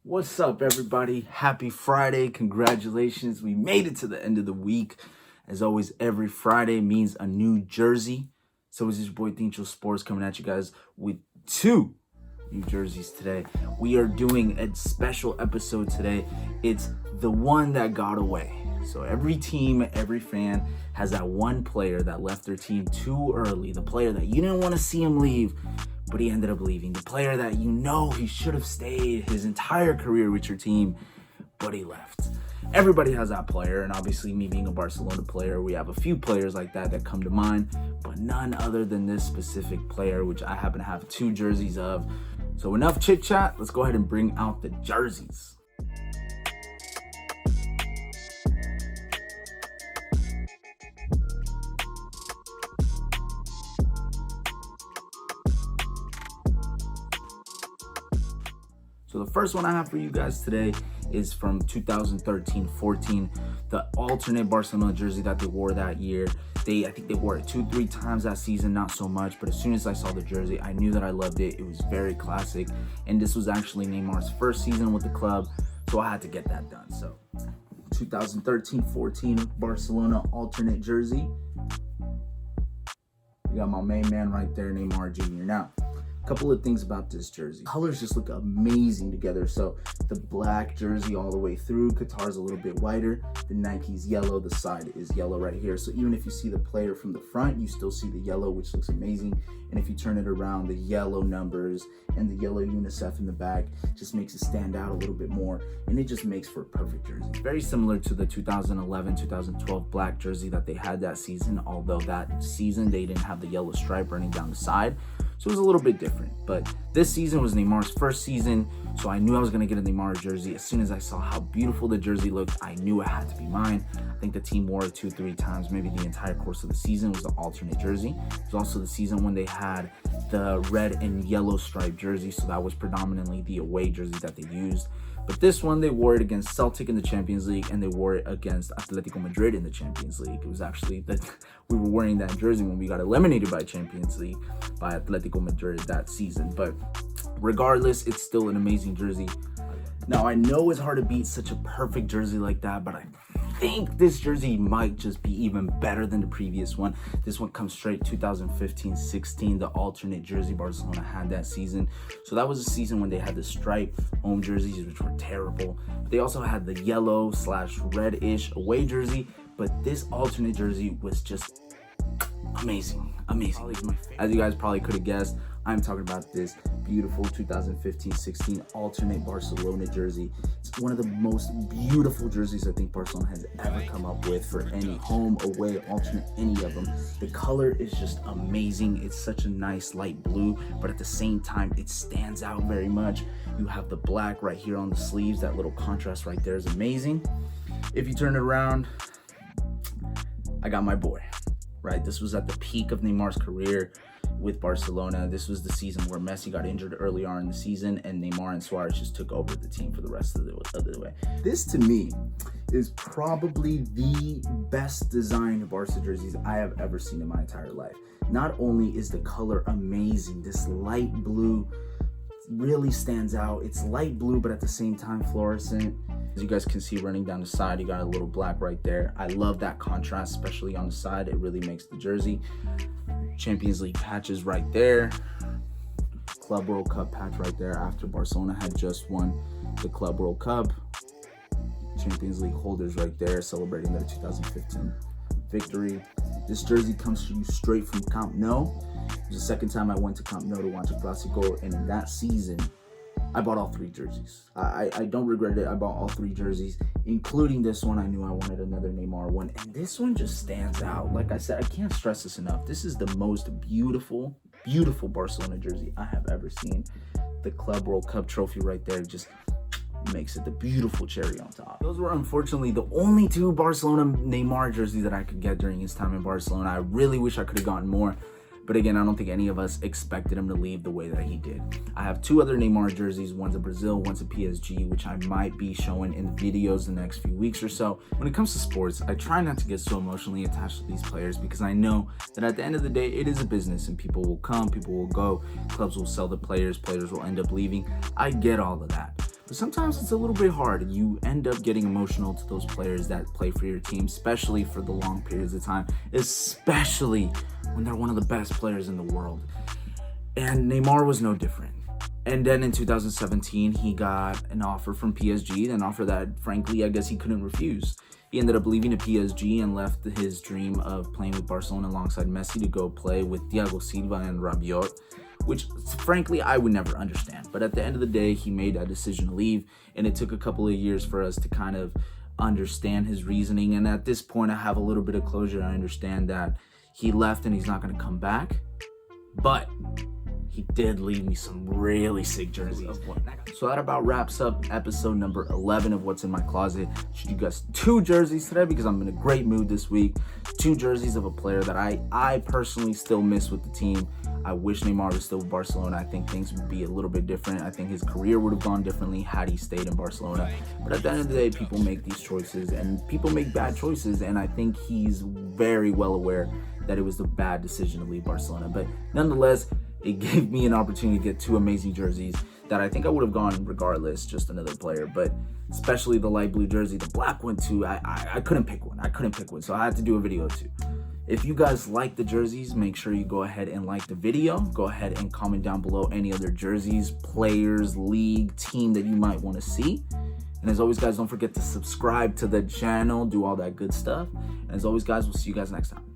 What's up, everybody? Happy Friday. Congratulations. We made it to the end of the week. As always, every Friday means a new jersey. So is this your boy TinchoSports coming at you guys with two new jerseys today. We are doing a special episode today. It's the one that got away. So every team, every fan has that one player that left their team too early. The player that you didn't want to see him leave, but he ended up leaving. The player that you know he should have stayed his entire career with your team, but he left. Everybody has that player, and obviously me being a Barcelona player, we have a few players like that come to mind, but none other than this specific player, which I happen to have two jerseys of. So enough chit chat, let's go ahead and bring out the jerseys. So the first one I have for you guys today is from 2013-14, the alternate Barcelona jersey that they wore that year. I think they wore it 2-3 times that season, not so much, but as soon as I saw the jersey, I knew that I loved it. It was very classic, and this was actually Neymar's first season with the club, so I had to get that done. So 2013-14 Barcelona alternate jersey. You got my main man right there, Neymar Jr. Now, a couple of things about this jersey. Colors just look amazing together. So the black jersey all the way through, Qatar's a little bit whiter, the Nike's yellow, the side is yellow right here. So even if you see the player from the front, you still see the yellow, which looks amazing. And if you turn it around, the yellow numbers and the yellow UNICEF in the back just makes it stand out a little bit more, and it just makes for a perfect jersey. Very similar to the 2011-2012 black jersey that they had that season, although that season they didn't have the yellow stripe running down the side. So it was a little bit different, but this season was Neymar's first season, so I knew I was going to get a Neymar jersey. As soon as I saw how beautiful the jersey looked, I knew it had to be mine. I think the team wore it 2-3 times, maybe the entire course of the season was the alternate jersey. It was also the season when they had the red and yellow striped jersey, so that was predominantly the away jersey that they used. But this one, they wore it against Celtic in the Champions League, and they wore it against Atletico Madrid in the Champions League. It was actually that we were wearing that jersey when we got eliminated by Champions League by Atletico Madrid that season. But regardless, it's still an amazing jersey. Now, I know it's hard to beat such a perfect jersey like that, but I think this jersey might just be even better than the previous one. This one comes straight 2015-16, the alternate jersey Barcelona had that season. So that was a season when they had the striped home jerseys, which were terrible. They also had the yellow/reddish away jersey, but this alternate jersey was just amazing. As you guys probably could have guessed, I'm talking about this beautiful 2015-16 alternate Barcelona jersey. It's one of the most beautiful jerseys I think Barcelona has ever come up with for any home, away, alternate, any of them. The color is just amazing. It's such a nice light blue, but at the same time, it stands out very much. You have the black right here on the sleeves. That little contrast right there is amazing. If you turn it around, I got my boy. Right, this was at the peak of Neymar's career with Barcelona. This was the season where Messi got injured early on in the season, and Neymar and Suarez just took over the team for the rest of the way. This, to me, is probably the best designed Barca jerseys I have ever seen in my entire life. Not only is the color amazing, this light blue really stands out. It's light blue, but at the same time fluorescent. As you guys can see running down the side, you got a little black right there. I love that contrast, especially on the side. It really makes the jersey. Champions League patches right there. Club World Cup patch right there after Barcelona had just won the Club World Cup. Champions League holders right there celebrating their 2015 victory. This jersey comes to you straight from Camp Nou. It was the second time I went to Camp Nou to watch a Clásico, and in that season, I bought all three jerseys. I don't regret it. I bought all three jerseys, including this one. I knew I wanted another Neymar one, and this one just stands out. Like I said, I can't stress this enough. This is the most beautiful Barcelona jersey I have ever seen. The Club World Cup trophy right there just makes it the beautiful cherry on top. Those were unfortunately the only two Barcelona Neymar jerseys that I could get during his time in Barcelona. I really wish I could have gotten more. But again, I don't think any of us expected him to leave the way that he did. I have two other Neymar jerseys. One's a Brazil, one's a PSG, which I might be showing in videos the next few weeks or so. When it comes to sports, I try not to get so emotionally attached to these players because I know that at the end of the day, it is a business and people will come, people will go, clubs will sell the players will end up leaving. I get all of that. But sometimes it's a little bit hard. You end up getting emotional to those players that play for your team, especially for the long periods of time, especially when they're one of the best players in the world. And Neymar was no different. And then in 2017, he got an offer from PSG, an offer that, frankly, I guess he couldn't refuse. He ended up leaving to PSG and left his dream of playing with Barcelona alongside Messi to go play with Thiago Silva and Rabiot, which, frankly, I would never understand. But at the end of the day, he made that decision to leave, and it took a couple of years for us to kind of understand his reasoning. And at this point, I have a little bit of closure. I understand that he left and he's not going to come back. But he did leave me some really sick jerseys. So that about wraps up episode number 11 of What's in My Closet. Showed you guys 2 jerseys today because I'm in a great mood this week. 2 jerseys of a player that I personally still miss with the team. I wish Neymar was still with Barcelona. I think things would be a little bit different. I think his career would have gone differently had he stayed in Barcelona. But at the end of the day, people make these choices and people make bad choices. And I think he's very well aware that it was the bad decision to leave Barcelona. But nonetheless, it gave me an opportunity to get 2 amazing jerseys that I think I would have gone regardless, just another player. But especially the light blue jersey, the black one too, I couldn't pick one. So I had to do a video too. If you guys like the jerseys, make sure you go ahead and like the video. Go ahead and comment down below any other jerseys, players, league, team that you might want to see. And as always, guys, don't forget to subscribe to the channel, do all that good stuff. And as always, guys, we'll see you guys next time.